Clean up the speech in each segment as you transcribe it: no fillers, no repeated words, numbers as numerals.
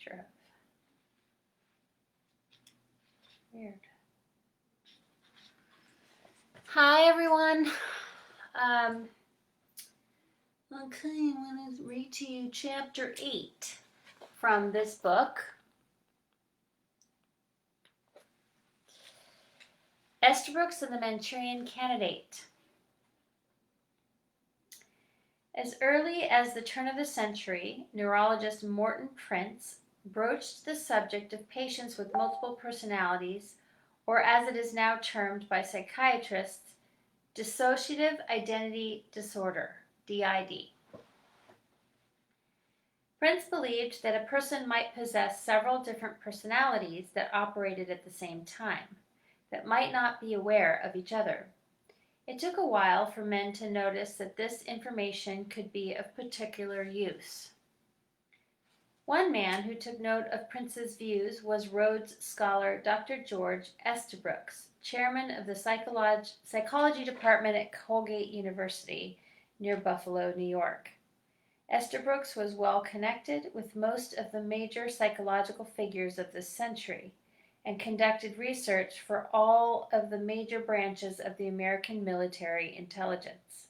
picture of. Weird. Hi, everyone. Okay, I'm going to read to you chapter 8 from this book. Estabrooks and the Manchurian Candidate. As early as the turn of the century, neurologist Morton Prince broached the subject of patients with multiple personalities, or as it is now termed by psychiatrists, dissociative identity disorder, DID. Prince believed that a person might possess several different personalities that operated at the same time, that might not be aware of each other. It took a while for men to notice that this information could be of particular use. One man who took note of Prince's views was Rhodes scholar Dr. George Estabrooks, chairman of the psychology department at Colgate University near Buffalo, New York. Estabrooks was well connected with most of the major psychological figures of this century and conducted research for all of the major branches of the American military intelligence.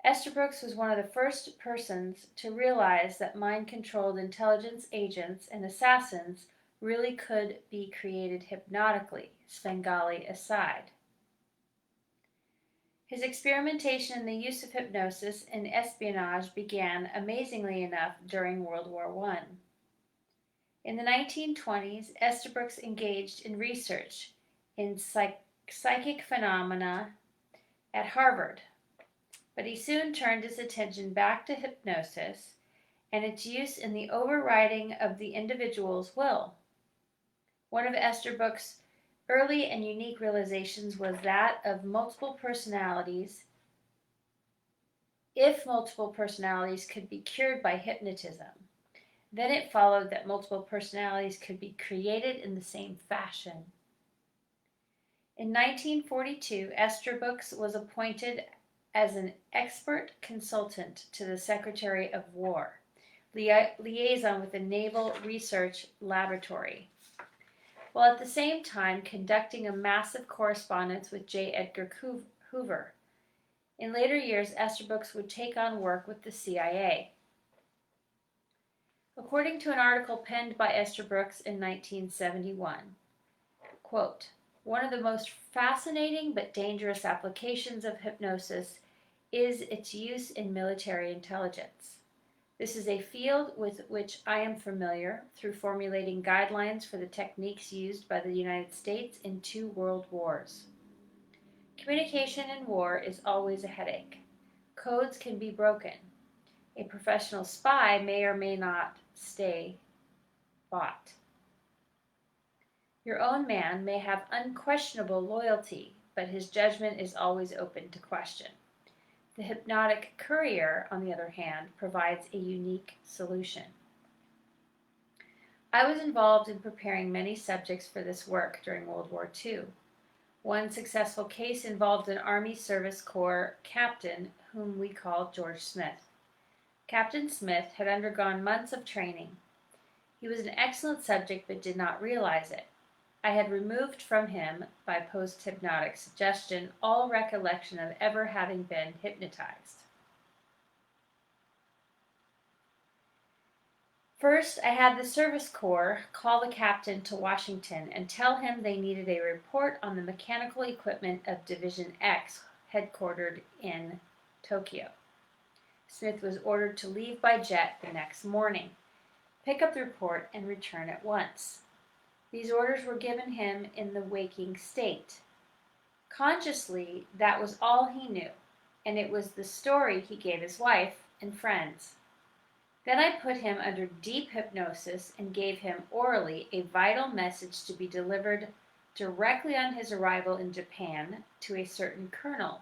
Estabrooks was one of the first persons to realize that mind-controlled intelligence agents and assassins really could be created hypnotically, Svengali aside. His experimentation in the use of hypnosis and espionage began, amazingly enough, during World War I. In the 1920s, Estabrooks engaged in research in psychic phenomena at Harvard, but he soon turned his attention back to hypnosis and its use in the overriding of the individual's will. One of Estabrooks' early and unique realizations was that of multiple personalities. If multiple personalities could be cured by hypnotism, then it followed that multiple personalities could be created in the same fashion. In 1942, Estabrooks was appointed as an expert consultant to the Secretary of War, liaison with the Naval Research Laboratory, while at the same time conducting a massive correspondence with J. Edgar Hoover. In later years, Estabrooks would take on work with the CIA. According to an article penned by Estabrooks in 1971, quote, "One of the most fascinating but dangerous applications of hypnosis is its use in military intelligence. This is a field with which I am familiar through formulating guidelines for the techniques used by the United States in 2 world wars. Communication in war is always a headache. Codes can be broken. A professional spy may or may not stay bought. Your own man may have unquestionable loyalty, but his judgment is always open to question. The hypnotic courier, on the other hand, provides a unique solution." I was involved in preparing many subjects for this work during World War II. One successful case involved an Army Service Corps captain whom we called George Smith. Captain Smith had undergone months of training. He was an excellent subject but did not realize it. I had removed from him, by post-hypnotic suggestion, all recollection of ever having been hypnotized. First, I had the Service Corps call the captain to Washington and tell him they needed a report on the mechanical equipment of Division X, headquartered in Tokyo. Smith was ordered to leave by jet the next morning, pick up the report, and return at once. These orders were given him in the waking state. Consciously, that was all he knew, and it was the story he gave his wife and friends. Then I put him under deep hypnosis and gave him orally a vital message to be delivered directly on his arrival in Japan to a certain colonel.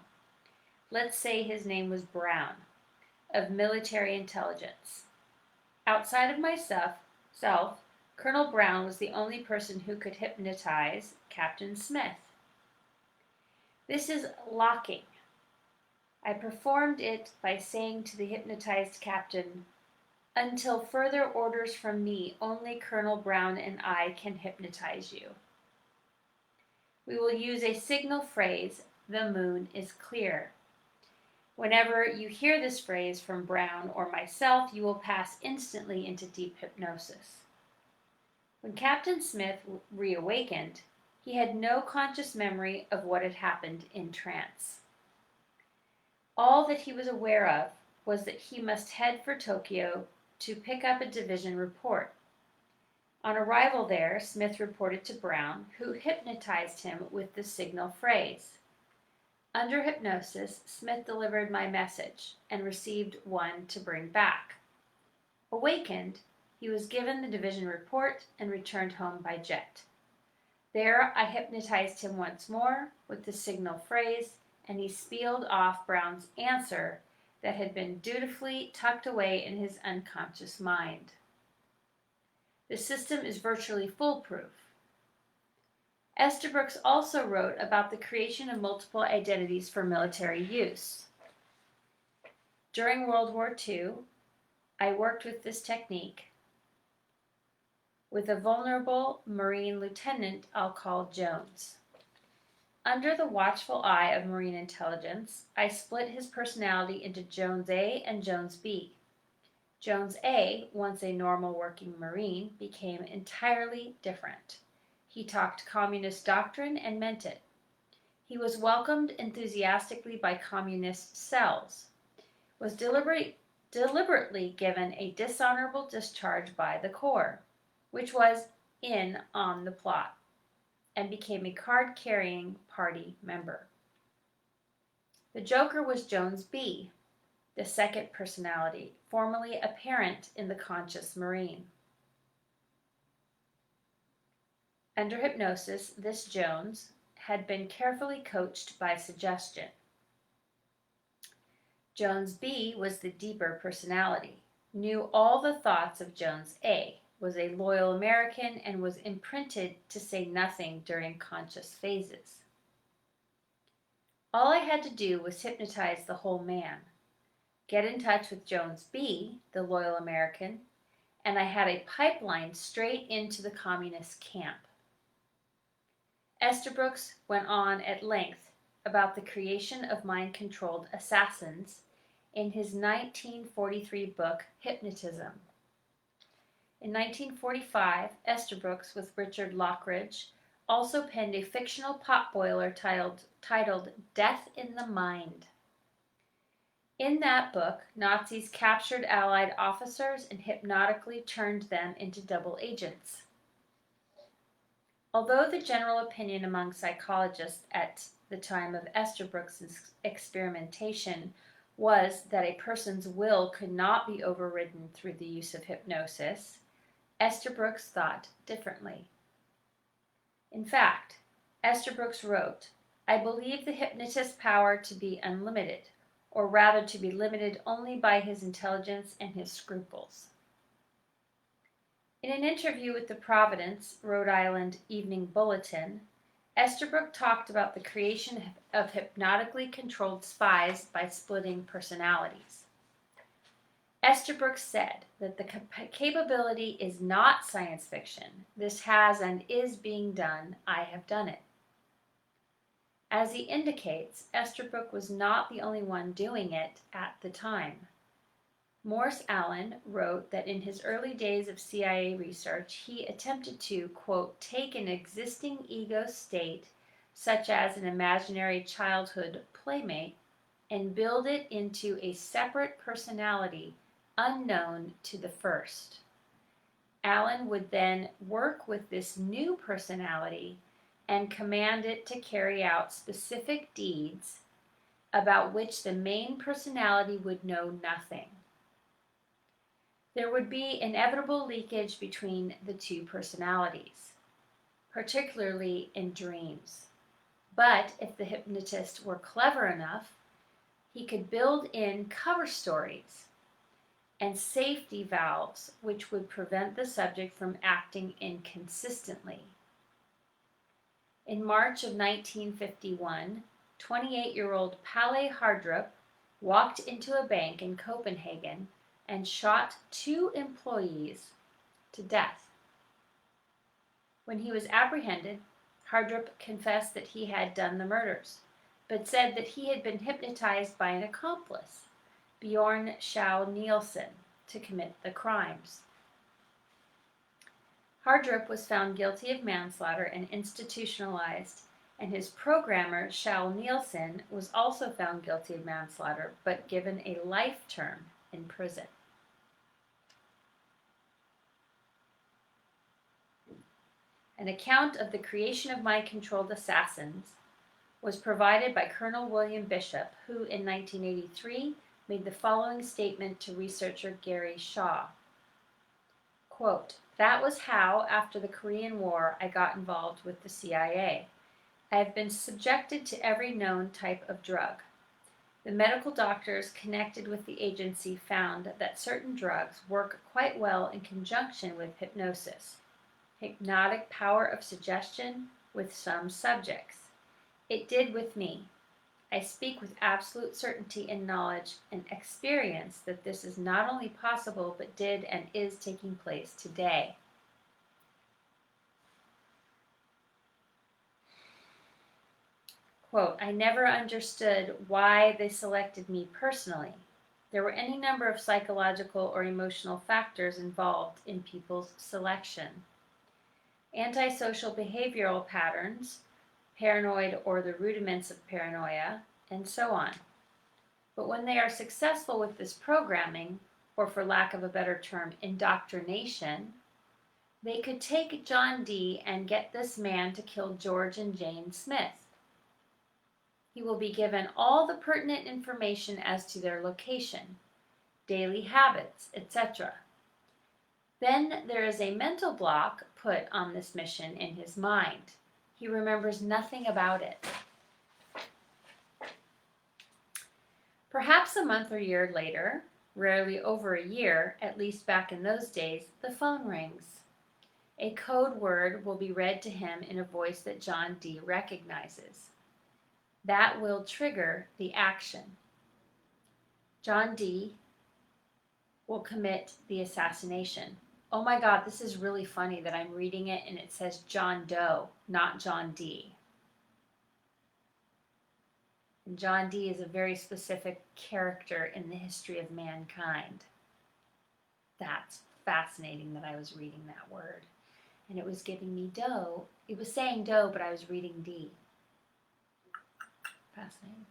Let's say his name was Brown, of military intelligence. Outside of myself, Colonel Brown was the only person who could hypnotize Captain Smith. This is locking. I performed it by saying to the hypnotized captain, Until further orders from me, only Colonel Brown and I can hypnotize you. We will use a signal phrase, the moon is clear. Whenever you hear this phrase from Brown or myself, you will pass instantly into deep hypnosis. When Captain Smith reawakened, he had no conscious memory of what had happened in trance. All that he was aware of was that he must head for Tokyo to pick up a division report. On arrival there, Smith reported to Brown, who hypnotized him with the signal phrase. Under hypnosis, Smith delivered my message and received one to bring back. Awakened, he was given the division report and returned home by jet. There, I hypnotized him once more with the signal phrase, and he spieled off Brown's answer that had been dutifully tucked away in his unconscious mind. The system is virtually foolproof. Estabrooks also wrote about the creation of multiple identities for military use. During World War II, I worked with this technique with a vulnerable Marine lieutenant I'll call Jones. Under the watchful eye of Marine intelligence, I split his personality into Jones A and Jones B. Jones A, once a normal working Marine, became entirely different. He talked communist doctrine and meant it. He was welcomed enthusiastically by communist cells, was deliberately given a dishonorable discharge by the Corps, which was in on the plot, and became a card-carrying party member. The Joker was Jones B, the second personality, formerly apparent in the conscious Marine. Under hypnosis, this Jones had been carefully coached by suggestion. Jones B was the deeper personality, knew all the thoughts of Jones A, was a loyal American, and was imprinted to say nothing during conscious phases. All I had to do was hypnotize the whole man, get in touch with Jones B, the loyal American, and I had a pipeline straight into the communist camp. Estabrooks went on at length about the creation of mind-controlled assassins in his 1943 book, Hypnotism. In 1945, Estabrooks, with Richard Lockridge, also penned a fictional potboiler titled Death in the Mind. In that book, Nazis captured Allied officers and hypnotically turned them into double agents. Although the general opinion among psychologists at the time of Estabrooks' experimentation was that a person's will could not be overridden through the use of hypnosis, Estabrooks thought differently. In fact, Estabrooks wrote, "I believe the hypnotist's power to be unlimited, or rather to be limited only by his intelligence and his scruples." In an interview with the Providence, Rhode Island Evening Bulletin, Estabrooks talked about the creation of hypnotically controlled spies by splitting personalities. Estabrooks said that the capability is not science fiction. This has and is being done. I have done it. As he indicates, Estabrooks was not the only one doing it at the time. Morse Allen wrote that in his early days of CIA research, he attempted to, quote, take an existing ego state, such as an imaginary childhood playmate, and build it into a separate personality unknown to the first. Allen would then work with this new personality and command it to carry out specific deeds about which the main personality would know nothing. There would be inevitable leakage between the two personalities, particularly in dreams. But if the hypnotist were clever enough, he could build in cover stories and safety valves which would prevent the subject from acting inconsistently. In March of 1951, 28-year-old Palle Hardrup walked into a bank in Copenhagen and shot 2 employees to death. When he was apprehended, Hardrup confessed that he had done the murders, but said that he had been hypnotized by an accomplice, Bjorn Schau Nielsen, to commit the crimes. Hardrup was found guilty of manslaughter and institutionalized, and his programmer, Schau Nielsen, was also found guilty of manslaughter, but given a life term in prison. An account of the creation of mind-controlled assassins was provided by Colonel William Bishop, who in 1983 made the following statement to researcher Gary Shaw. Quote, "That was how, after the Korean War, I got involved with the CIA. I have been subjected to every known type of drug. The medical doctors connected with the agency found that certain drugs work quite well in conjunction with hypnosis. Hypnotic power of suggestion with some subjects. It did with me. I speak with absolute certainty and knowledge and experience that this is not only possible but did and is taking place today." Quote, "I never understood why they selected me personally. There were any number of psychological or emotional factors involved in people's selection. Antisocial behavioral patterns, paranoid or the rudiments of paranoia, and so on. But when they are successful with this programming, or for lack of a better term, indoctrination, they could take John D. and get this man to kill George and Jane Smith. He will be given all the pertinent information as to their location, daily habits, etc. Then there is a mental block put on this mission in his mind. He remembers nothing about it. Perhaps a month or year later, rarely over a year, at least back in those days, the phone rings. A code word will be read to him in a voice that John D. recognizes. That will trigger the action. John D. will commit the assassination. Oh my God, this is really funny that I'm reading it and it says John Doe, not John D. And John D. is a very specific character in the history of mankind. That's fascinating that I was reading that word. And it was giving me Doe. It was saying Doe, but I was reading D. Fascinating.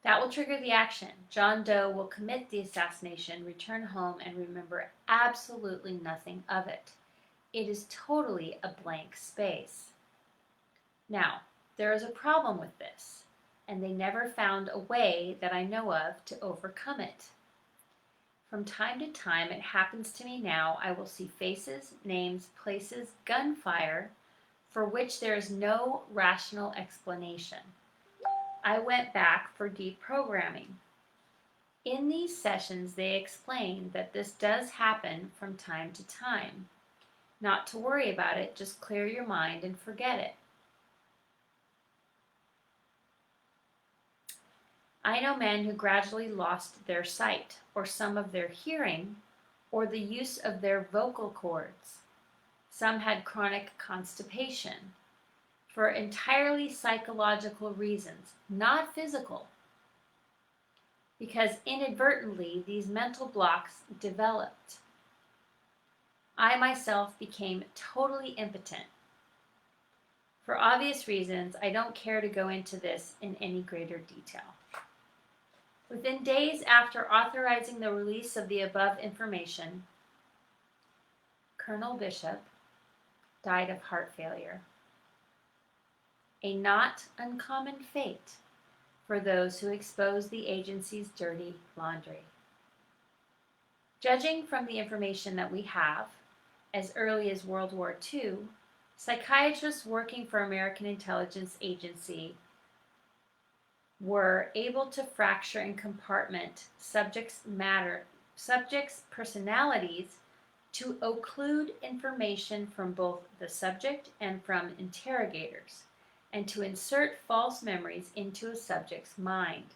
That will trigger the action. John Doe will commit the assassination, return home, and remember absolutely nothing of it. It is totally a blank space. Now, there is a problem with this, and they never found a way that I know of to overcome it. From time to time, it happens to me now, I will see faces, names, places, gunfire, for which there is no rational explanation. I went back for deprogramming. In these sessions, they explain that this does happen from time to time. Not to worry about it, just clear your mind and forget it. I know men who gradually lost their sight, or some of their hearing, or the use of their vocal cords. Some had chronic constipation, for entirely psychological reasons, not physical, because inadvertently these mental blocks developed. I myself became totally impotent. For obvious reasons, I don't care to go into this in any greater detail. Within days after authorizing the release of the above information, Colonel Bishop died of heart failure. A not uncommon fate for those who expose the agency's dirty laundry. Judging from the information that we have, as early as World War II, psychiatrists working for American Intelligence Agency were able to fracture and compartment subjects' personalities to occlude information from both the subject and from interrogators, and to insert false memories into a subject's mind.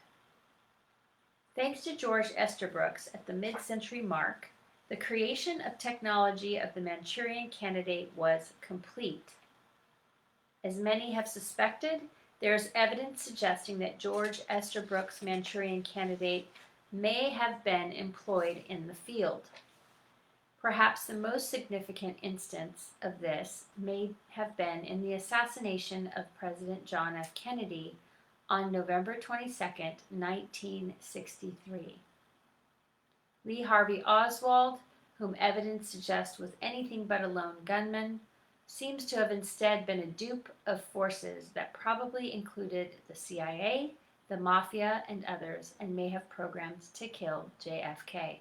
Thanks to George Esterbrook's at the mid-century mark, the creation of technology of the Manchurian candidate was complete. As many have suspected, there is evidence suggesting that George Esterbrook's Manchurian candidate may have been employed in the field. Perhaps the most significant instance of this may have been in the assassination of President John F. Kennedy on November 22, 1963. Lee Harvey Oswald, whom evidence suggests was anything but a lone gunman, seems to have instead been a dupe of forces that probably included the CIA, the Mafia, and others, and may have programmed to kill JFK.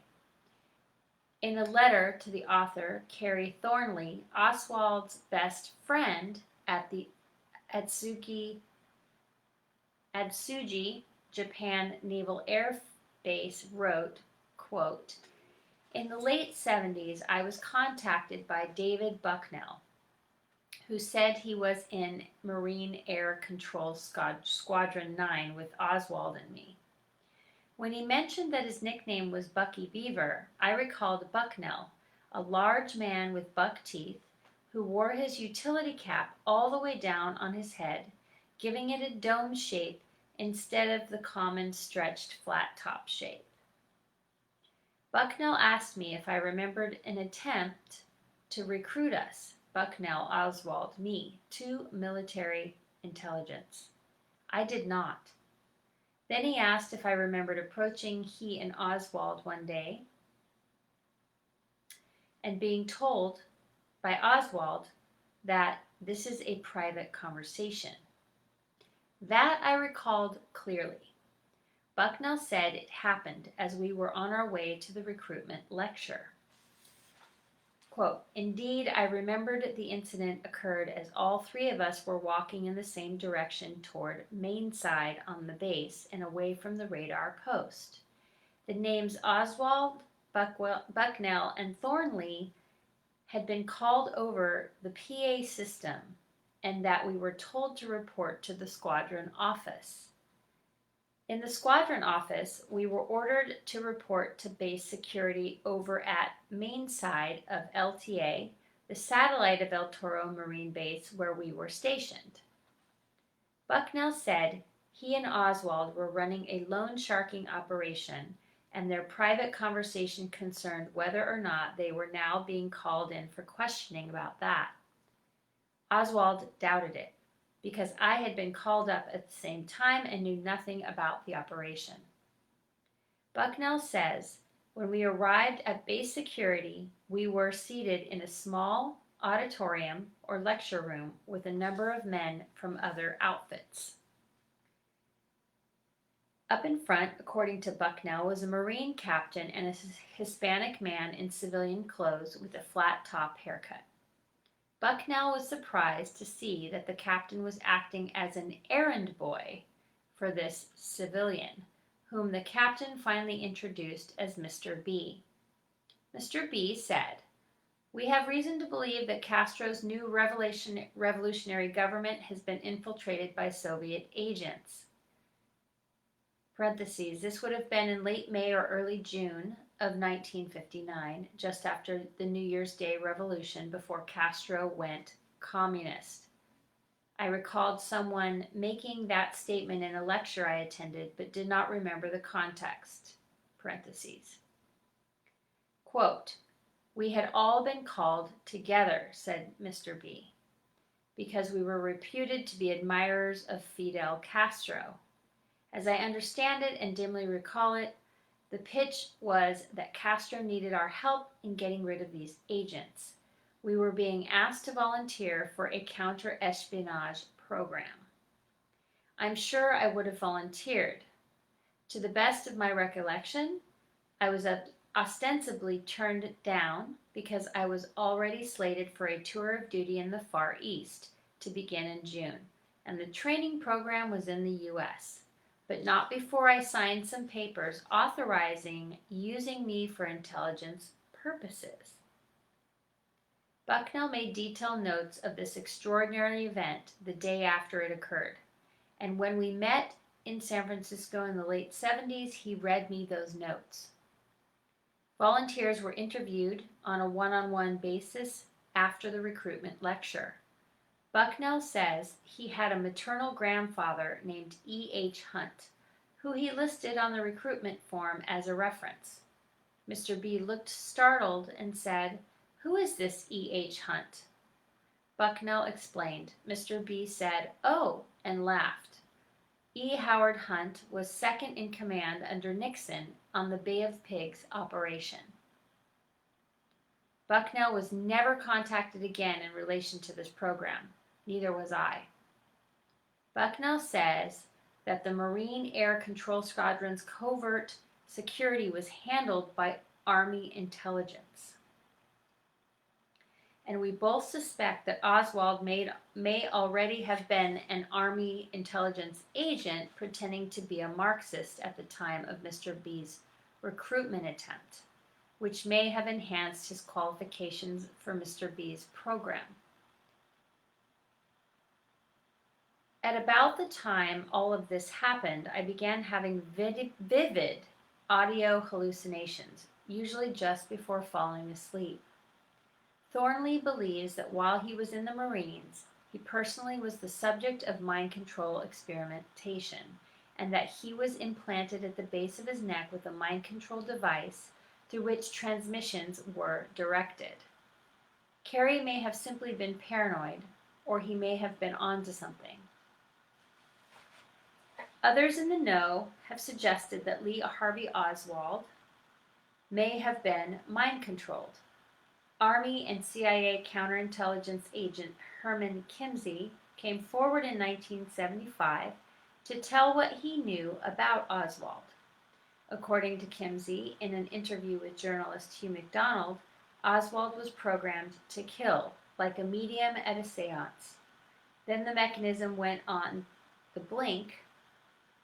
In a letter to the author, Carrie Thornley, Oswald's best friend at the Atsugi, Japan Naval Air Base, wrote, quote, "In the late 70s, I was contacted by David Bucknell, who said he was in Marine Air Control Squadron 9 with Oswald and me. When he mentioned that his nickname was Bucky Beaver, I recalled Bucknell, a large man with buck teeth, who wore his utility cap all the way down on his head, giving it a dome shape instead of the common stretched flat top shape. Bucknell asked me if I remembered an attempt to recruit us, Bucknell, Oswald, me, to military intelligence. I did not. Then he asked if I remembered approaching he and Oswald one day and being told by Oswald that this is a private conversation. That I recalled clearly. Bucknell said it happened as we were on our way to the recruitment lecture. Quote, indeed, I remembered the incident occurred as all three of us were walking in the same direction toward Mainside on the base and away from the radar post. The names Oswald, Bucknell, and Thornley had been called over the PA system, and that we were told to report to the squadron office. In the squadron office, we were ordered to report to base security over at Mainside of LTA, the satellite of El Toro Marine Base where we were stationed. Bucknell said he and Oswald were running a loan sharking operation, and their private conversation concerned whether or not they were now being called in for questioning about that. Oswald doubted it, because I had been called up at the same time and knew nothing about the operation. Bucknell says, when we arrived at base security, we were seated in a small auditorium or lecture room with a number of men from other outfits. Up in front, according to Bucknell, was a Marine captain and a Hispanic man in civilian clothes with a flat top haircut. Bucknell was surprised to see that the captain was acting as an errand boy for this civilian, whom the captain finally introduced as Mr. B. Mr. B said, "We have reason to believe that Castro's new revolutionary government has been infiltrated by Soviet agents." Parentheses, this would have been in late May or early June of 1959, just after the New Year's Day revolution before Castro went communist. I recalled someone making that statement in a lecture I attended, but did not remember the context. Parentheses. Quote, we had all been called together, said Mr. B, because we were reputed to be admirers of Fidel Castro. As I understand it and dimly recall it, the pitch was that Castro needed our help in getting rid of these agents. We were being asked to volunteer for a counter-espionage program. I'm sure I would have volunteered. To the best of my recollection, I was ostensibly turned down because I was already slated for a tour of duty in the Far East to begin in June, and the training program was in the U.S., but not before I signed some papers authorizing using me for intelligence purposes. Bucknell made detailed notes of this extraordinary event the day after it occurred, and when we met in San Francisco in the late 70s, he read me those notes. Volunteers were interviewed on a one-on-one basis after the recruitment lecture. Bucknell says he had a maternal grandfather named E.H. Hunt, who he listed on the recruitment form as a reference. Mr. B looked startled and said, "Who is this E.H. Hunt?" Bucknell explained. Mr. B said, "Oh," and laughed. E. Howard Hunt was second in command under Nixon on the Bay of Pigs operation. Bucknell was never contacted again in relation to this program. Neither was I. Bucknell says that the Marine Air Control Squadron's covert security was handled by Army intelligence. And we both suspect that Oswald may already have been an Army intelligence agent pretending to be a Marxist at the time of Mr. B's recruitment attempt, which may have enhanced his qualifications for Mr. B's program. At about the time all of this happened, I began having vivid audio hallucinations, usually just before falling asleep. Thornley believes that while he was in the Marines, he personally was the subject of mind control experimentation, and that he was implanted at the base of his neck with a mind control device through which transmissions were directed. Carey may have simply been paranoid, or he may have been onto something. Others in the know have suggested that Lee Harvey Oswald may have been mind controlled. Army and CIA counterintelligence agent Herman Kimsey came forward in 1975 to tell what he knew about Oswald. According to Kimsey, in an interview with journalist Hugh MacDonald, Oswald was programmed to kill, like a medium at a seance. Then the mechanism went on the blink,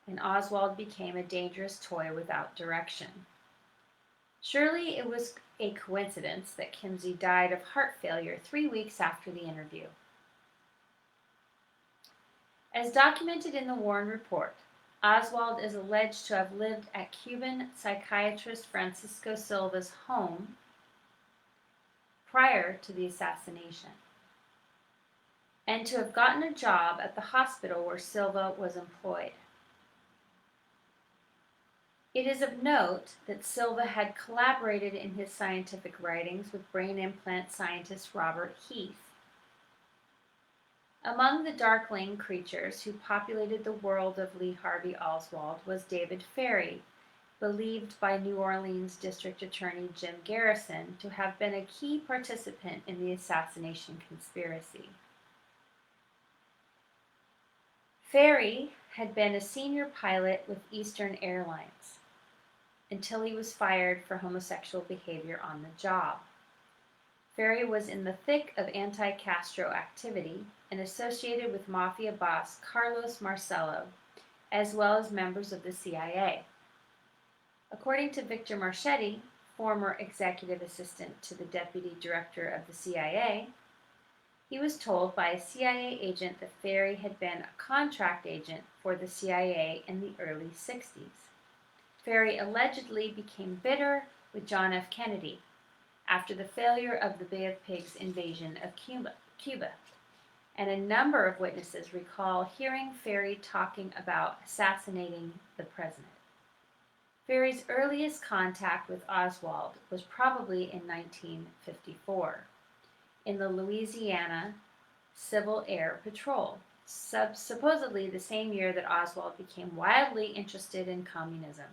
and Oswald became a dangerous toy without direction. Surely it was a coincidence that Kimsey died of heart failure 3 weeks after the interview. As documented in the Warren Report, Oswald is alleged to have lived at Cuban psychiatrist Francisco Silva's home prior to the assassination, and to have gotten a job at the hospital where Silva was employed. It is of note that Silva had collaborated in his scientific writings with brain implant scientist Robert Heath. Among the darkling creatures who populated the world of Lee Harvey Oswald was David Ferrie, believed by New Orleans District Attorney Jim Garrison to have been a key participant in the assassination conspiracy. Ferrie had been a senior pilot with Eastern Airlines until he was fired for homosexual behavior on the job. Ferrie was in the thick of anti-Castro activity and associated with mafia boss Carlos Marcello, as well as members of the CIA. According to Victor Marchetti, former executive assistant to the deputy director of the CIA, he was told by a CIA agent that Ferrie had been a contract agent for the CIA in the early 60s. Ferrie allegedly became bitter with John F. Kennedy after the failure of the Bay of Pigs invasion of Cuba, and a number of witnesses recall hearing Ferrie talking about assassinating the president. Ferrie's earliest contact with Oswald was probably in 1954 in the Louisiana Civil Air Patrol, supposedly the same year that Oswald became wildly interested in communism.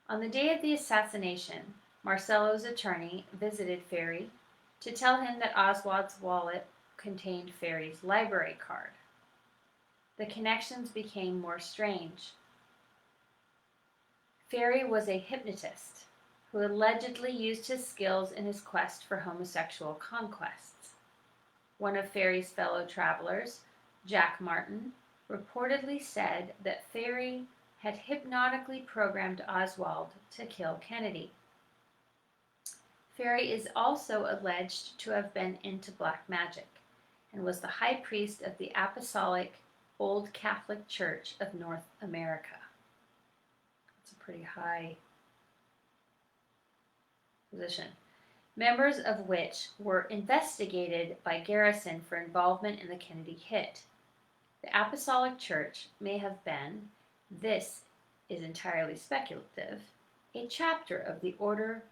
On the day of the assassination, Marcello's attorney visited Ferrie to tell him that Oswald's wallet contained Ferrie's library card. The connections became more strange. Ferrie was a hypnotist who allegedly used his skills in his quest for homosexual conquests. One of Ferrie's fellow travelers, Jack Martin, reportedly said that Ferrie had hypnotically programmed Oswald to kill Kennedy. Ferrie is also alleged to have been into black magic and was the high priest of the Apostolic Old Catholic Church of North America. That's a pretty high position. Members of which were investigated by Garrison for involvement in the Kennedy hit. The Apostolic Church may have been, this is entirely speculative, a chapter of the Ordo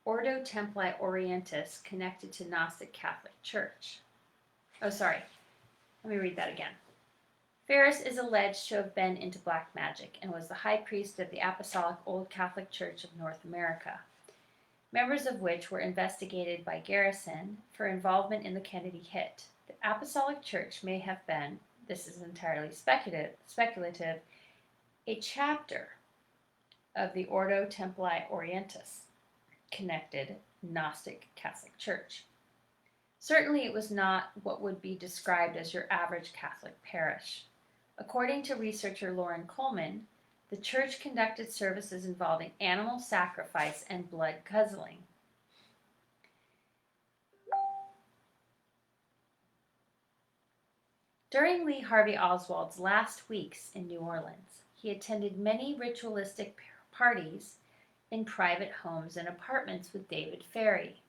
Templi Orientis connected to Gnostic Catholic Church. Oh, sorry. Let me read that again. Ferris is alleged to have been into black magic and was the high priest of the Apostolic Old Catholic Church of North America, members of which were investigated by Garrison for involvement in the Kennedy hit. The Apostolic Church may have been, this is entirely speculative, a chapter of the Ordo Templi Orientis, connected Gnostic Catholic Church. Certainly it was not what would be described as your average Catholic parish. According to researcher Lauren Coleman, the church conducted services involving animal sacrifice and blood guzzling. During Lee Harvey Oswald's last weeks in New Orleans, he attended many ritualistic parties in private homes and apartments with David Ferry.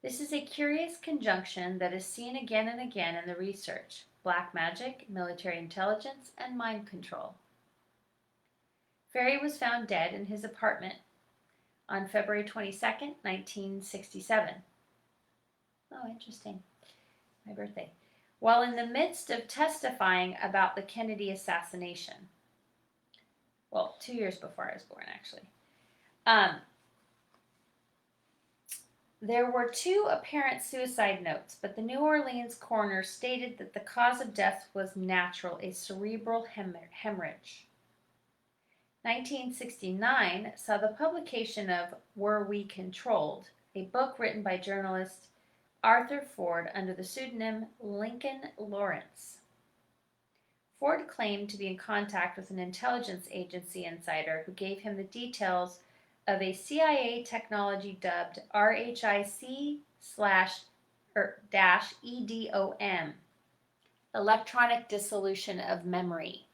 This is a curious conjunction that is seen again and again in the research: black magic, military intelligence, and mind control. Ferry was found dead in his apartment on February 22, 1967. Oh, interesting. My birthday. While in the midst of testifying about the Kennedy assassination. Well, 2 years before I was born, actually. There were 2 apparent suicide notes, but the New Orleans coroner stated that the cause of death was natural, a cerebral hemorrhage. 1969 saw the publication of Were We Controlled, a book written by journalist Arthur Ford under the pseudonym Lincoln Lawrence. Ford claimed to be in contact with an intelligence agency insider who gave him the details of a CIA technology dubbed RHIC/EDOM, Electronic Dissolution of Memory,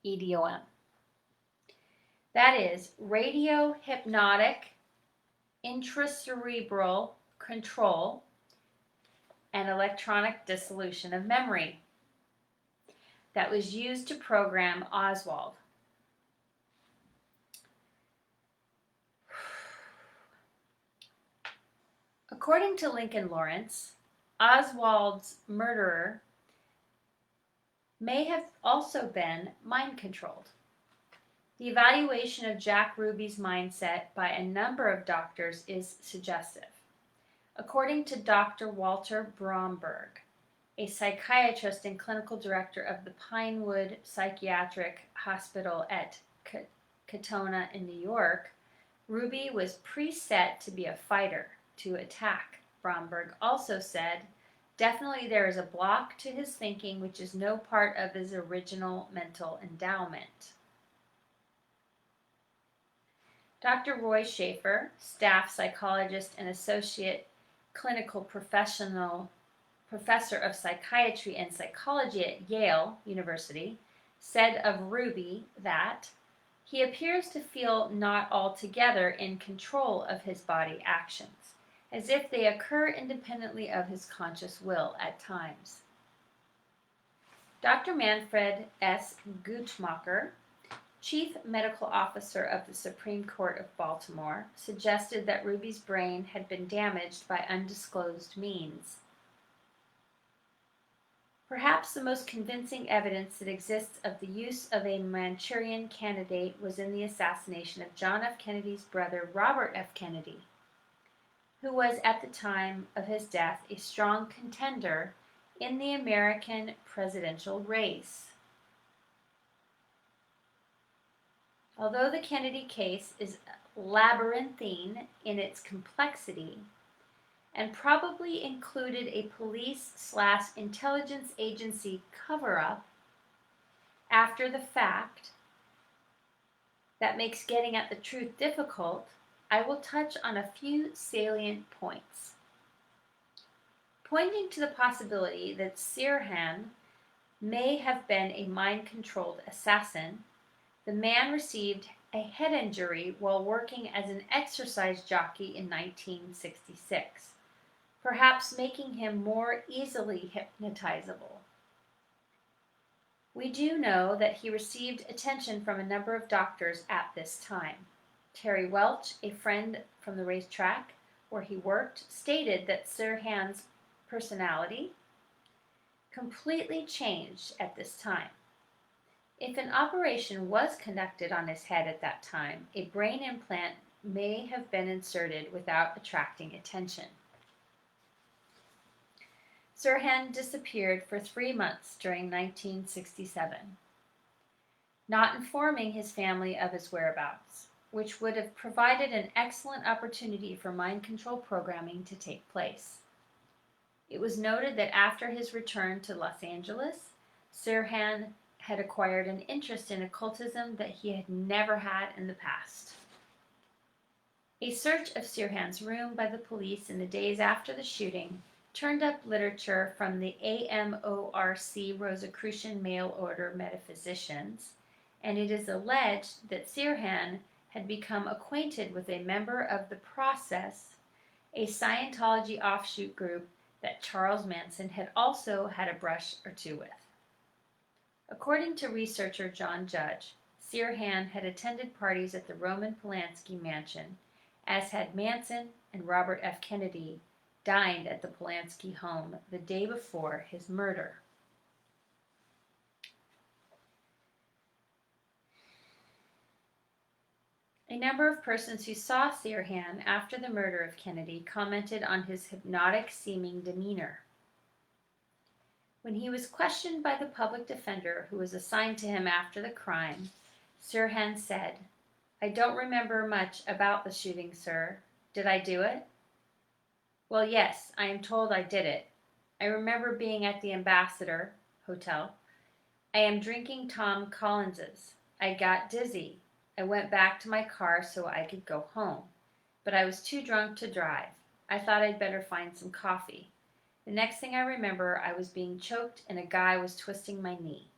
EDOM. That is, radio hypnotic intracerebral control and electronic dissolution of memory that was used to program Oswald. According to Lincoln Lawrence, Oswald's murderer may have also been mind-controlled. The evaluation of Jack Ruby's mindset by a number of doctors is suggestive. According to Dr. Walter Bromberg, a psychiatrist and clinical director of the Pinewood Psychiatric Hospital at Katona in New York, Ruby was preset to be a fighter, to attack. Bromberg also said, definitely there is a block to his thinking which is no part of his original mental endowment. Dr. Roy Schaefer, staff psychologist and associate clinical professor of psychiatry and psychology at Yale University, said of Ruby that he appears to feel not altogether in control of his body actions, as if they occur independently of his conscious will at times. Dr. Manfred S. Guttmacher, Chief Medical Officer of the Supreme Court of Baltimore, suggested that Ruby's brain had been damaged by undisclosed means. Perhaps the most convincing evidence that exists of the use of a Manchurian candidate was in the assassination of John F. Kennedy's brother, Robert F. Kennedy, who was at the time of his death a strong contender in the American presidential race. Although the Kennedy case is labyrinthine in its complexity and probably included a police/intelligence agency cover-up after the fact that makes getting at the truth difficult, I will touch on a few salient points. Pointing to the possibility that Sirhan may have been a mind-controlled assassin, the man received a head injury while working as an exercise jockey in 1966, perhaps making him more easily hypnotizable. We do know that he received attention from a number of doctors at this time. Terry Welch, a friend from the racetrack where he worked, stated that Sirhan's personality completely changed at this time. If an operation was conducted on his head at that time, a brain implant may have been inserted without attracting attention. Sirhan disappeared for 3 months during 1967, not informing his family of his whereabouts, which would have provided an excellent opportunity for mind control programming to take place. It was noted that after his return to Los Angeles, Sirhan had acquired an interest in occultism that he had never had in the past. A search of Sirhan's room by the police in the days after the shooting turned up literature from the AMORC Rosicrucian Mail Order metaphysicians, and it is alleged that Sirhan had become acquainted with a member of the Process, a Scientology offshoot group that Charles Manson had also had a brush or two with. According to researcher John Judge, Sirhan had attended parties at the Roman Polanski mansion, as had Manson, and Robert F. Kennedy dined at the Polanski home the day before his murder. A number of persons who saw Sirhan after the murder of Kennedy commented on his hypnotic-seeming demeanor. When he was questioned by the public defender who was assigned to him after the crime, Sirhan said, "I don't remember much about the shooting, sir. Did I do it?" "Well, yes, I am told I did it. I remember being at the Ambassador Hotel. I am drinking Tom Collins's. I got dizzy. I went back to my car so I could go home, but I was too drunk to drive. I thought I'd better find some coffee. The next thing I remember, I was being choked and a guy was twisting my knee."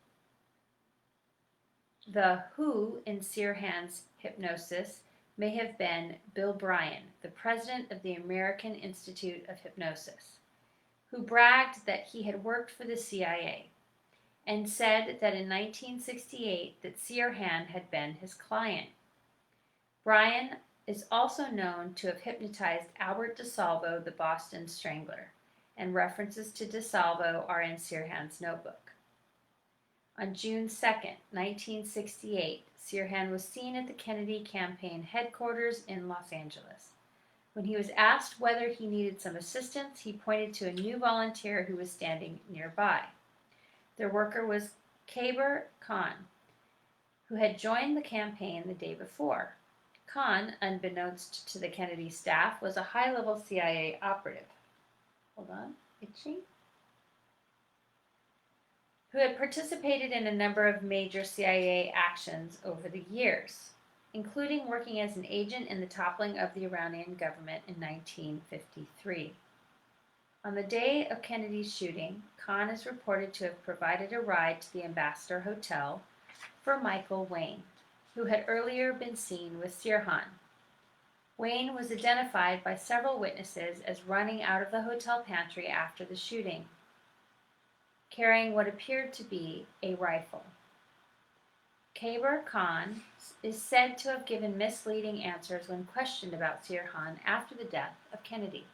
The who in Sirhan's hypnosis may have been Bill Bryan, the president of the American Institute of Hypnosis, who bragged that he had worked for the CIA and said that in 1968 that Sirhan had been his client. Bryan is also known to have hypnotized Albert DeSalvo, the Boston Strangler, and references to DeSalvo are in Sirhan's notebook. On June 2, 1968, Sirhan was seen at the Kennedy campaign headquarters in Los Angeles. When he was asked whether he needed some assistance, he pointed to a new volunteer who was standing nearby. Their worker was Kaber Khan, who had joined the campaign the day before. Khan, unbeknownst to the Kennedy staff, was a high-level CIA operative. Who had participated in a number of major CIA actions over the years, including working as an agent in the toppling of the Iranian government in 1953. On the day of Kennedy's shooting, Khan is reported to have provided a ride to the Ambassador Hotel for Michael Wayne, who had earlier been seen with Sirhan. Wayne was identified by several witnesses as running out of the hotel pantry after the shooting, carrying what appeared to be a rifle. Kaber Khan is said to have given misleading answers when questioned about Sirhan after the death of Kennedy.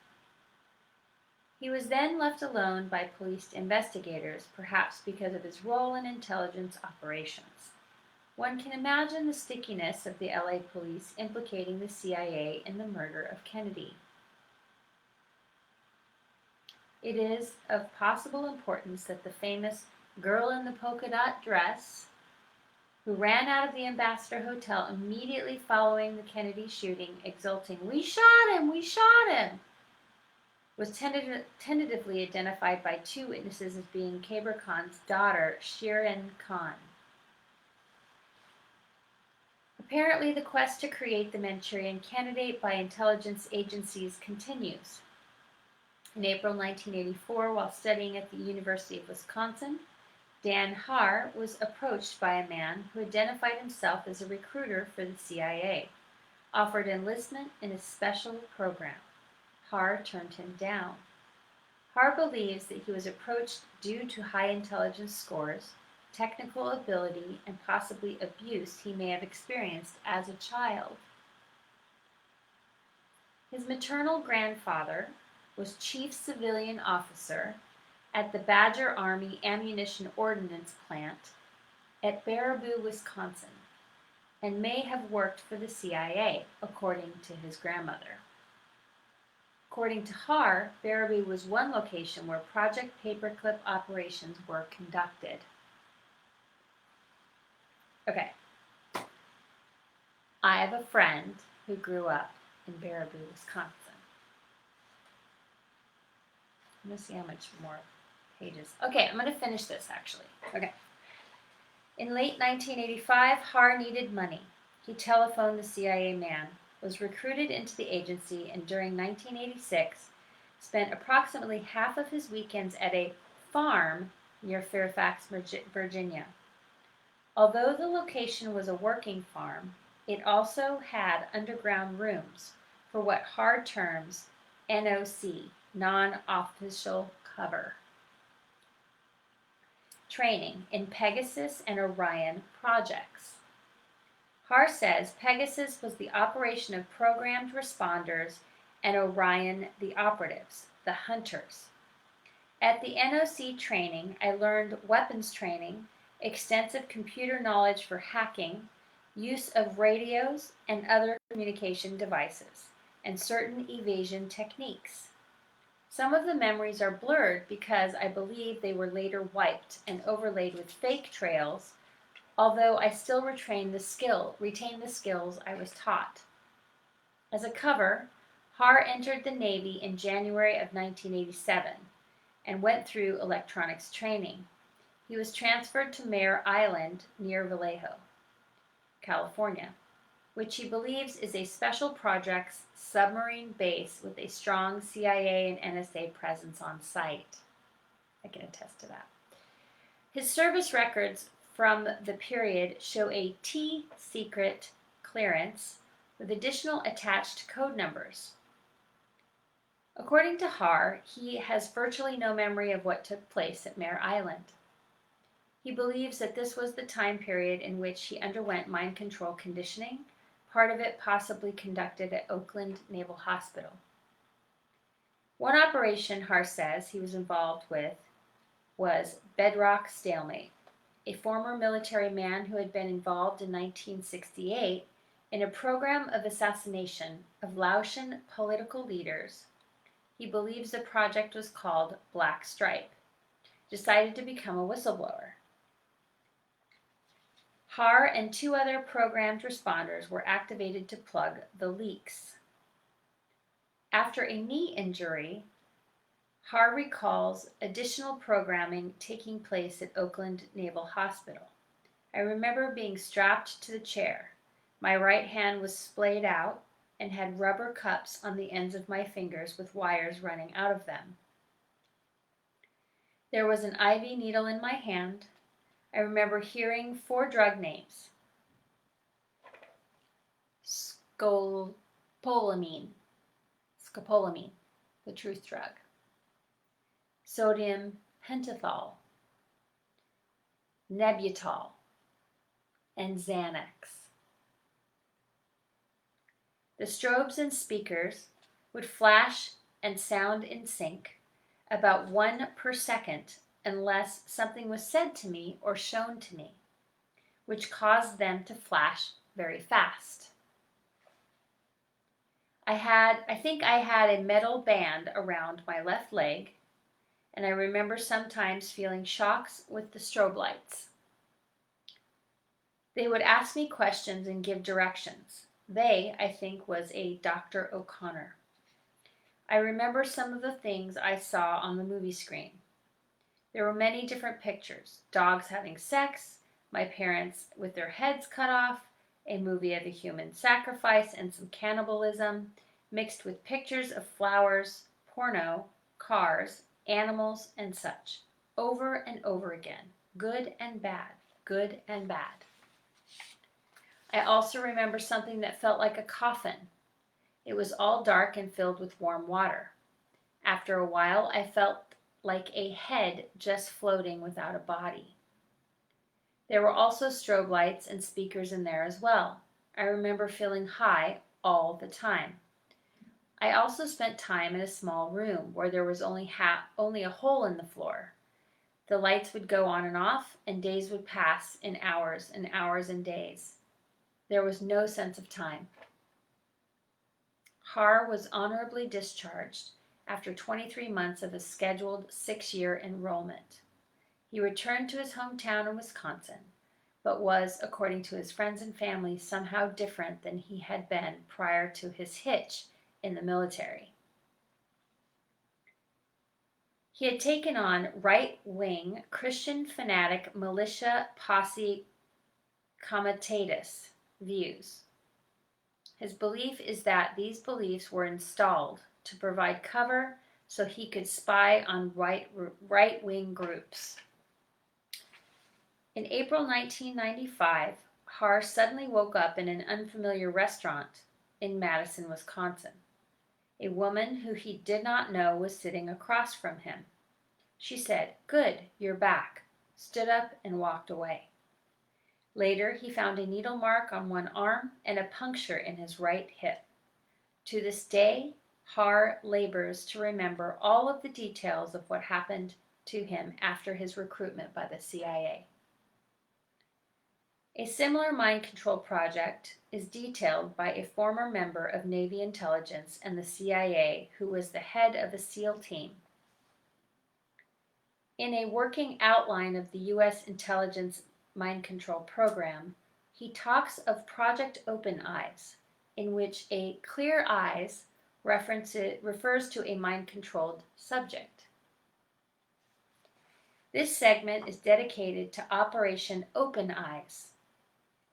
He was then left alone by police investigators, perhaps because of his role in intelligence operations. One can imagine the stickiness of the LA police implicating the CIA in the murder of Kennedy. It is of possible importance that the famous girl in the polka dot dress, who ran out of the Ambassador Hotel immediately following the Kennedy shooting, exulting, "We shot him! We shot him!" was tentatively identified by two witnesses as being Kaber Khan's daughter, Shirin Khan. Apparently, the quest to create the Manchurian candidate by intelligence agencies continues. In April 1984, while studying at the University of Wisconsin, Dan Haar was approached by a man who identified himself as a recruiter for the CIA, offered enlistment in a special program. Haar turned him down. Haar believes that he was approached due to high intelligence scores, technical ability, and possibly abuse he may have experienced as a child. His maternal grandfather was chief civilian officer at the Badger Army Ammunition Ordnance Plant at Baraboo, Wisconsin, and may have worked for the CIA, according to his grandmother. According to Haar, Baraboo was one location where Project Paperclip operations were conducted. Okay. I have a friend who grew up in Baraboo, Wisconsin. I'm going to see how much more pages. Okay, I'm going to finish this actually. Okay. In late 1985, Haar needed money. He telephoned the CIA man, was recruited into the agency, and during 1986 spent approximately half of his weekends at a farm near Fairfax, Virginia. Although the location was a working farm, it also had underground rooms for what Haar terms NOC, non-official cover, training in Pegasus and Orion projects. Haar says Pegasus was the operation of programmed responders and Orion the operatives, the hunters. At the NOC training, I learned weapons training, extensive computer knowledge for hacking, use of radios and other communication devices, and certain evasion techniques. Some of the memories are blurred because I believe they were later wiped and overlaid with fake trails, although I still retain the skills I was taught. As a cover, Haar entered the Navy in January of 1987 and went through electronics training. He was transferred to Mare Island near Vallejo, California, which he believes is a special projects submarine base with a strong CIA and NSA presence on site. I can attest to that. His service records from the period show a T-secret clearance with additional attached code numbers. According to Haar, he has virtually no memory of what took place at Mare Island. He believes that this was the time period in which he underwent mind control conditioning, part of it possibly conducted at Oakland Naval Hospital. One operation, Haar says, he was involved with was Bedrock Stalemate, a former military man who had been involved in 1968 in a program of assassination of Laotian political leaders. He believes the project was called Black Stripe, decided to become a whistleblower. Haar and two other programmed responders were activated to plug the leaks. After a knee injury, Haar recalls additional programming taking place at Oakland Naval Hospital. I remember being strapped to the chair. My right hand was splayed out and had rubber cups on the ends of my fingers with wires running out of them. There was an IV needle in my hand. I remember hearing 4 drug names. Scopolamine, the truth drug. Sodium pentothal, Nebutol, and Xanax. The strobes and speakers would flash and sound in sync, about 1 per second, unless something was said to me or shown to me, which caused them to flash very fast. I think I had a metal band around my left leg, and I remember sometimes feeling shocks with the strobe lights. They would ask me questions and give directions. They, I think, was a Dr. O'Connor. I remember some of the things I saw on the movie screen. There were many different pictures. Dogs having sex, my parents with their heads cut off, a movie of a human sacrifice and some cannibalism, mixed with pictures of flowers, porno, cars, animals, and such, over and over again, good and bad, good and bad. I also remember something that felt like a coffin. It was all dark and filled with warm water. After a while, I felt like a head just floating without a body. There were also strobe lights and speakers in there as well. I remember feeling high all the time. I also spent time in a small room where there was only a hole in the floor. The lights would go on and off, and days would pass in hours and hours and days. There was no sense of time. Har was honorably discharged after 23 months of a scheduled 6-year enrollment. He returned to his hometown in Wisconsin, but was, according to his friends and family, somehow different than he had been prior to his hitch in the military. He had taken on right-wing Christian fanatic militia posse comitatus views. His belief is that these beliefs were installed to provide cover so he could spy on right-wing groups. In April 1995, Har suddenly woke up in an unfamiliar restaurant in Madison, Wisconsin. A woman who he did not know was sitting across from him. She said, "Good, you're back," stood up and walked away. Later, he found a needle mark on one arm and a puncture in his right hip. To this day, Har labors to remember all of the details of what happened to him after his recruitment by the CIA. A similar mind control project is detailed by a former member of Navy intelligence and the CIA who was the head of a SEAL team. In a working outline of the U.S. intelligence mind control program, he talks of Project Open Eyes, in which a clear eyes refers to a mind-controlled subject. This segment is dedicated to Operation Open Eyes.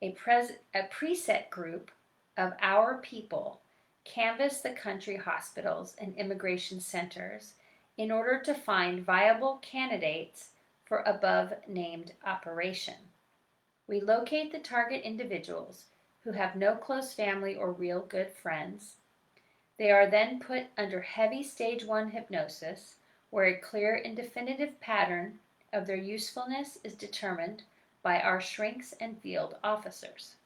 A preset group of our people canvassed the country hospitals and immigration centers in order to find viable candidates for above-named operation. We locate the target individuals who have no close family or real good friends. They are then put under heavy stage 1 hypnosis, where a clear and definitive pattern of their usefulness is determined by our shrinks and field officers.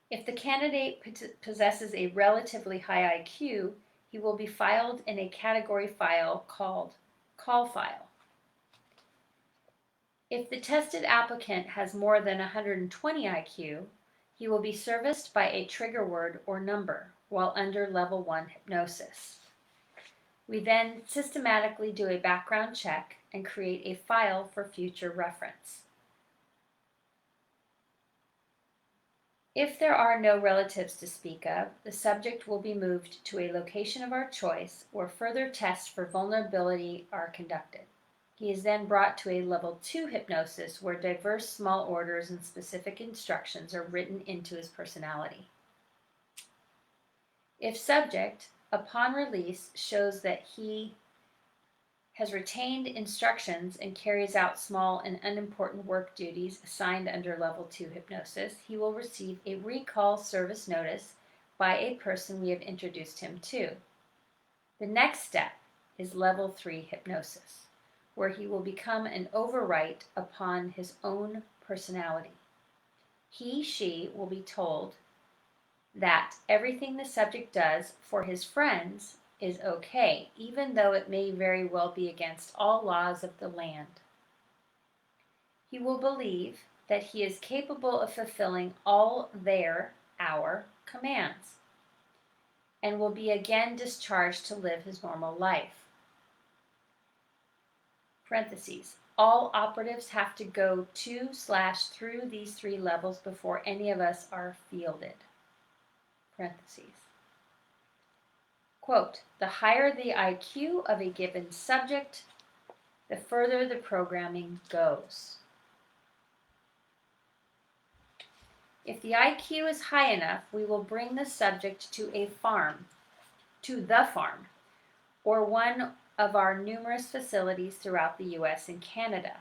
If the candidate possesses a relatively high IQ, he will be filed in a category file called Call File. If the tested applicant has more than 120 IQ, he will be serviced by a trigger word or number while under level 1 hypnosis. We then systematically do a background check and create a file for future reference. If there are no relatives to speak of, the subject will be moved to a location of our choice where further tests for vulnerability are conducted. He is then brought to a level 2 hypnosis where diverse small orders and specific instructions are written into his personality. If subject, upon release, shows that he has retained instructions and carries out small and unimportant work duties assigned under level 2 hypnosis, he will receive a recall service notice by a person we have introduced him to. The next step is level 3 hypnosis, where he will become an overwrite upon his own personality. She will be told that everything the subject does for his friends is okay, even though it may very well be against all laws of the land. He will believe that he is capable of fulfilling all our commands, and will be again discharged to live his normal life. Parentheses. All operatives have to go to/through these 3 levels before any of us are fielded. Parentheses. Quote, the higher the IQ of a given subject, the further the programming goes. If the IQ is high enough, we will bring the subject to the farm, or one of our numerous facilities throughout the U.S. and Canada.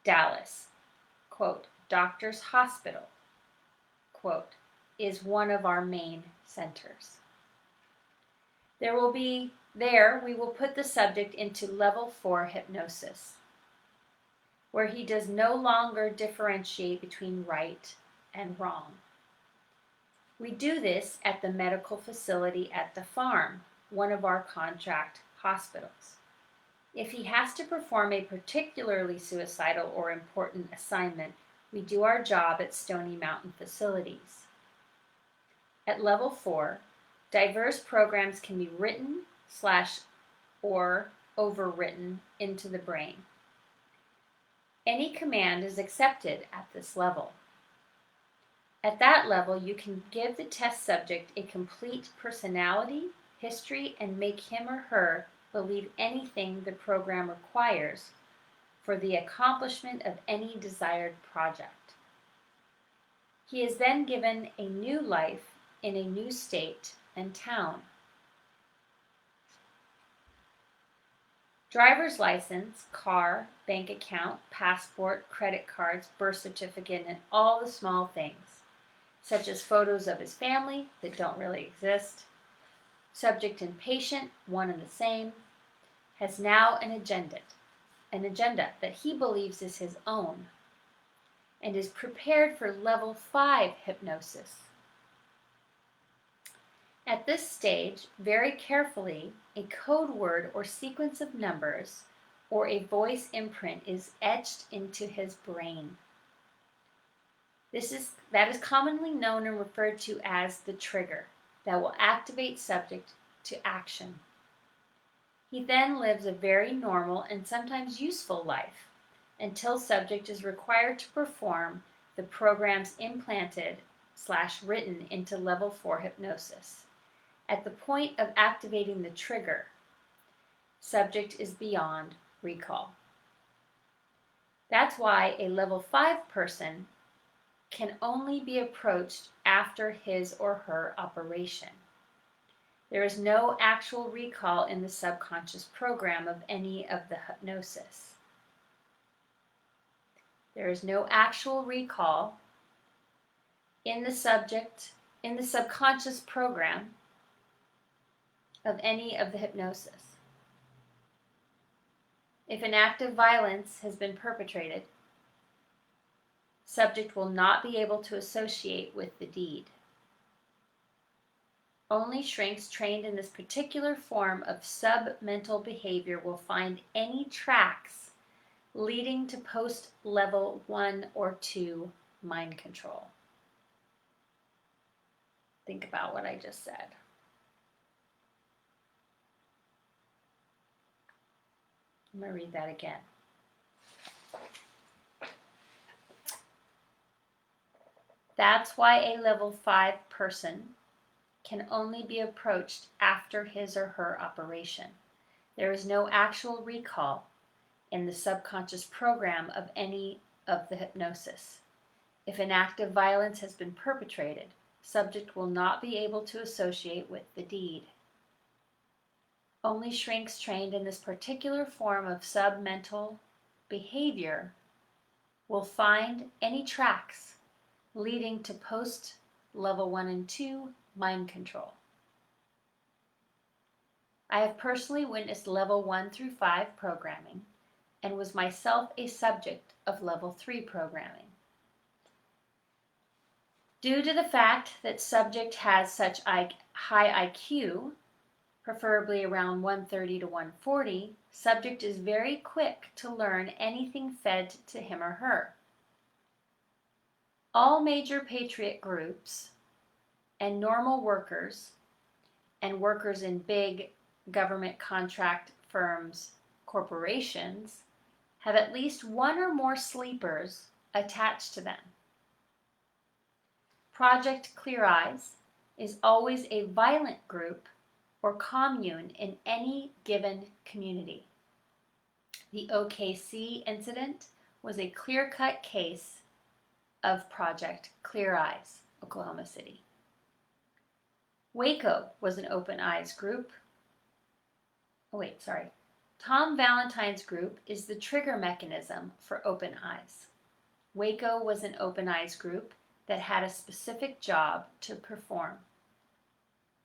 Dallas, quote, Doctors Hospital, quote, is one of our main centers. We will put the subject into level 4 hypnosis, where he does no longer differentiate between right and wrong. We do this at the medical facility at the farm, one of our contract hospitals. If he has to perform a particularly suicidal or important assignment, we do our job at Stony Mountain facilities. At level 4, diverse programs can be written / or overwritten into the brain. Any command is accepted at this level. At that level, you can give the test subject a complete personality, history, and make him or her believe anything the program requires for the accomplishment of any desired project. He is then given a new life in a new state and town. Driver's license, car, bank account, passport, credit cards, birth certificate, and all the small things, such as photos of his family that don't really exist. Subject and patient, one and the same, has now an agenda that he believes is his own, and is prepared for level 5 hypnosis. At this stage, very carefully, a code word or sequence of numbers or a voice imprint is etched into his brain. That is commonly known and referred to as the trigger that will activate subject to action. He then lives a very normal and sometimes useful life until subject is required to perform the programs implanted / written into level 4 hypnosis. At the point of activating the trigger, subject is beyond recall. That's why a level 5 person can only be approached after his or her operation. There is no actual recall in the subconscious program of any of the hypnosis. There is no actual recall in the subconscious program of any of the hypnosis. If an act of violence has been perpetrated, subject will not be able to associate with the deed. Only shrinks trained in this particular form of submental behavior will find any tracks leading to post-level 1 or 2 mind control. Think about what I just said. I'm going to read that again. That's why a level 5 person can only be approached after his or her operation. There is no actual recall in the subconscious program of any of the hypnosis. If an act of violence has been perpetrated, subject will not be able to associate with the deed. Only shrinks trained in this particular form of submental behavior will find any tracks leading to post-level 1 and 2 mind control. I have personally witnessed level 1 through 5 programming and was myself a subject of level 3 programming. Due to the fact that subject has such high IQ, preferably around 130 to 140, subject is very quick to learn anything fed to him or her. All major patriot groups and normal workers and workers in big government contract firms, corporations, have at least one or more sleepers attached to them. Project Clear Eyes is always a violent group or commune in any given community. The OKC incident was a clear-cut case of Project Clear Eyes, Oklahoma City. Waco was an Open Eyes group. Tom Valentine's group is the trigger mechanism for Open Eyes. Waco was an Open Eyes group that had a specific job to perform.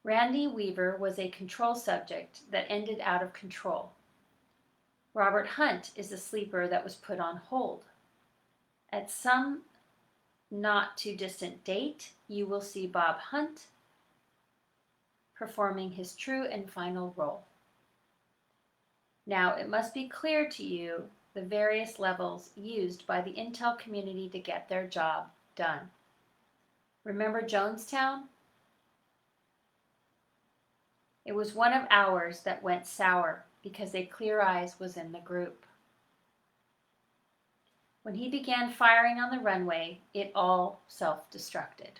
Randy Weaver was a control subject that ended out of control. Robert Hunt is a sleeper that was put on hold. At some not too distant date, you will see Bob Hunt performing his true and final role. Now, it must be clear to you the various levels used by the intel community to get their job done. Remember Jonestown? It was one of ours that went sour because a Clear Eyes was in the group. When he began firing on the runway, it all self-destructed.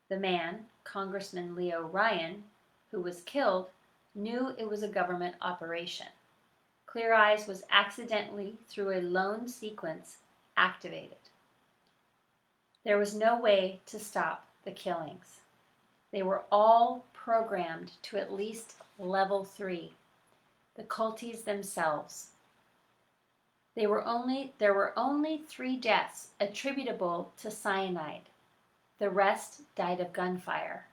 The man, Congressman Leo Ryan, who was killed, knew it was a government operation. Clear Eyes was accidentally, through a lone sequence, activated. There was no way to stop the killings. They were all programmed to at least level 3, the culties themselves. There were only 3 deaths attributable to cyanide. The rest died of gunfire.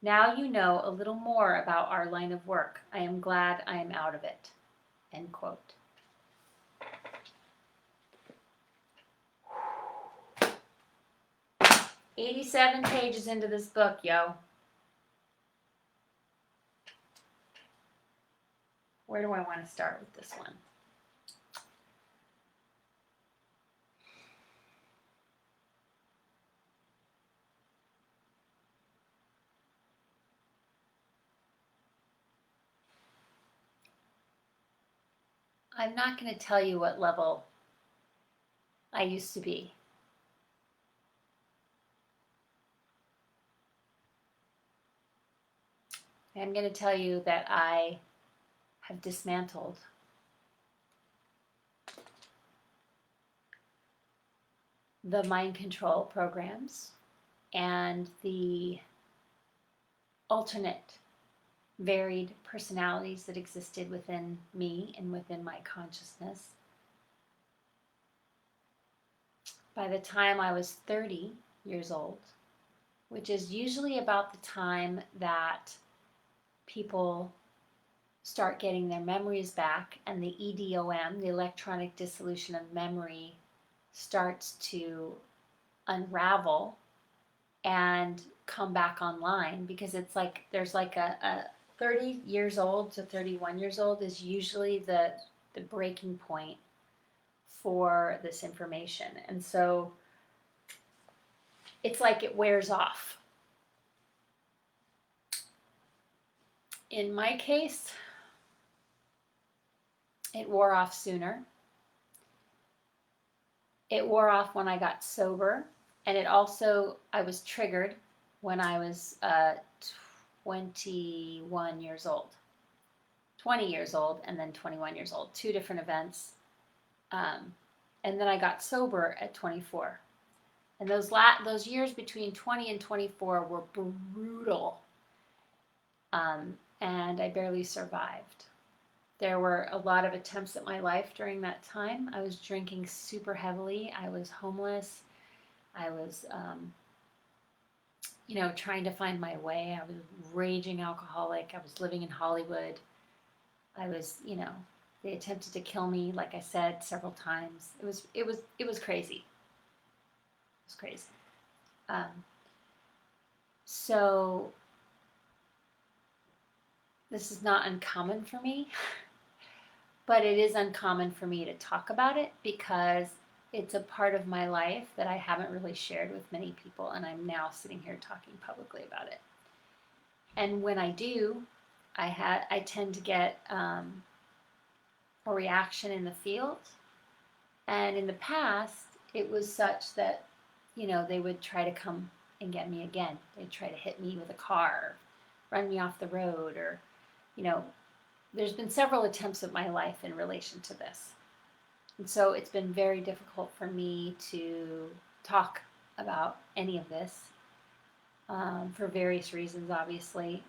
Now you know a little more about our line of work. I am glad I am out of it." End quote. "87 pages into this book, yo. Where do I want to start with this one? I'm not going to tell you what level I used to be. I'm going to tell you that I have dismantled the mind control programs and the alternate varied personalities that existed within me and within my consciousness. By the time I was 30 years old, which is usually about the time that people start getting their memories back and the EDOM, the electronic dissolution of memory, starts to unravel and come back online, because it's like there's like a 30 years old to 31 years old is usually the breaking point for this information. And so it's like it wears off. In my case, it wore off sooner. It wore off when I got sober, and it also, I was triggered when I was 21 years old. 20 years old and then 21 years old, 2 different events. And then I got sober at 24. And those years between 20 and 24 were brutal. And I barely survived. There were a lot of attempts at my life during that time. I was drinking super heavily. I was homeless. I was, trying to find my way. I was raging alcoholic. I was living in Hollywood. I was, they attempted to kill me, like I said, several times. It was crazy. It was crazy. So this is not uncommon for me, but it is uncommon for me to talk about it because it's a part of my life that I haven't really shared with many people, and I'm now sitting here talking publicly about it. And when I do, I tend to get a reaction in the field. And in the past, it was such that, they would try to come and get me again. They'd try to hit me with a car, run me off the road, or, there's been several attempts of my life in relation to this. And so it's been very difficult for me to talk about any of this. for various reasons, obviously.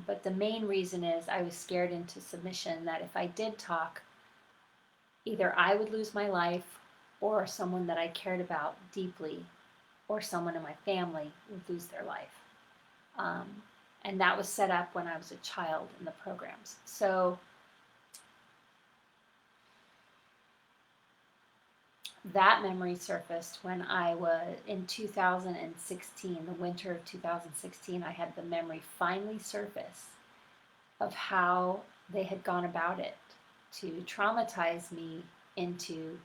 But the main reason is I was scared into submission that if I did talk, either I would lose my life or someone that I cared about deeply or someone in my family would lose their life. And that was set up when I was a child in the programs. So that memory surfaced when I was in 2016, the winter of 2016. I had the memory finally surface of how they had gone about it to traumatize me into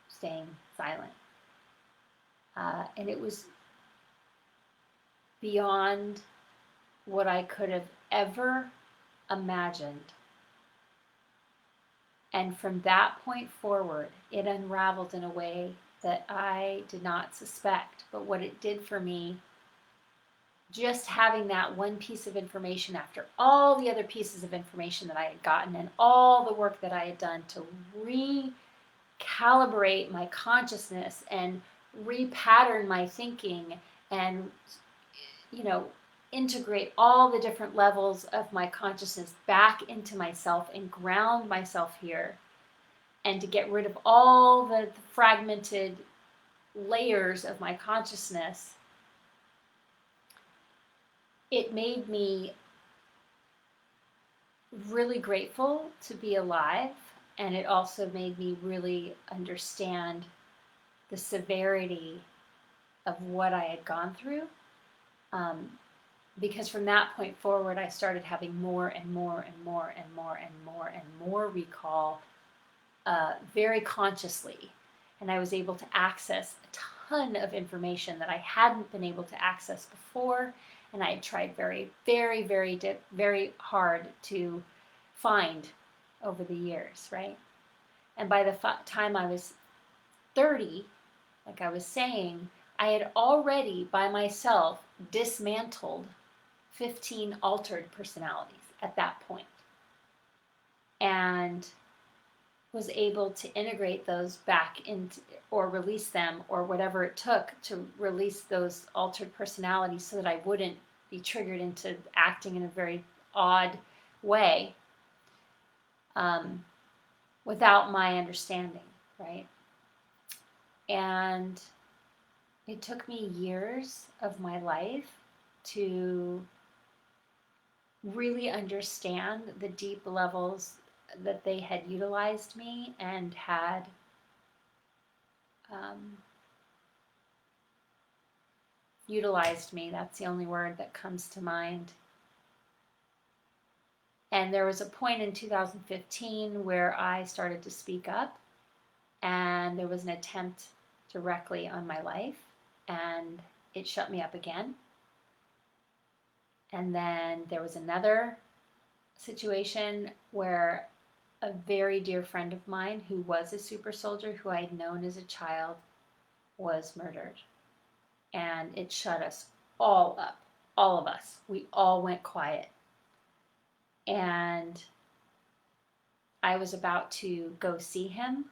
staying silent. And it was beyond what I could have ever imagined. And from that point forward, it unraveled in a way that I did not suspect. But what it did for me, just having that one piece of information after all the other pieces of information that I had gotten and all the work that I had done to recalibrate my consciousness and repattern my thinking and, integrate all the different levels of my consciousness back into myself and ground myself here, and to get rid of all the fragmented layers of my consciousness, it made me really grateful to be alive. And it also made me really understand the severity of what I had gone through. Because from that point forward, I started having more and more and more and more and more and more recall, very consciously. And I was able to access a ton of information that I hadn't been able to access before. And I had tried very, very, very, very hard to find over the years, right? And by the time I was 30, like I was saying, I had already by myself dismantled 15 altered personalities at that point, and was able to integrate those back into, or release them, or whatever it took to release those altered personalities so that I wouldn't be triggered into acting in a very odd way, without my understanding, right? And it took me years of my life to really understand the deep levels that they had utilized me and had utilized me. That's the only word that comes to mind. And there was a point in 2015 where I started to speak up, and there was an attempt directly on my life, and it shut me up again. And then there was another situation where a very dear friend of mine who was a super soldier, who I had known as a child, was murdered. And it shut us all up, all of us. We all went quiet. And I was about to go see him,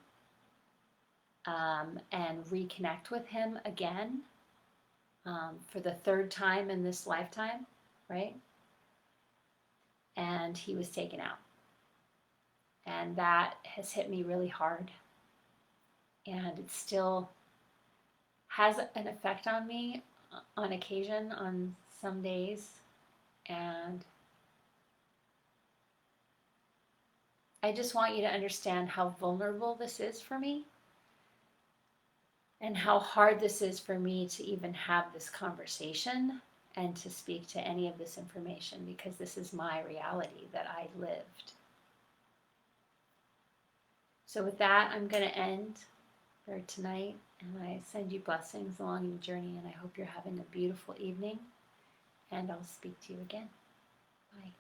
and reconnect with him again, for the third time in this lifetime, right? And he was taken out. And that has hit me really hard. And it still has an effect on me on occasion, on some days. And I just want you to understand how vulnerable this is for me, and how hard this is for me to even have this conversation and to speak to any of this information, because this is my reality that I lived. So with that, I'm going to end for tonight, and I send you blessings along your journey, and I hope you're having a beautiful evening, and I'll speak to you again. Bye.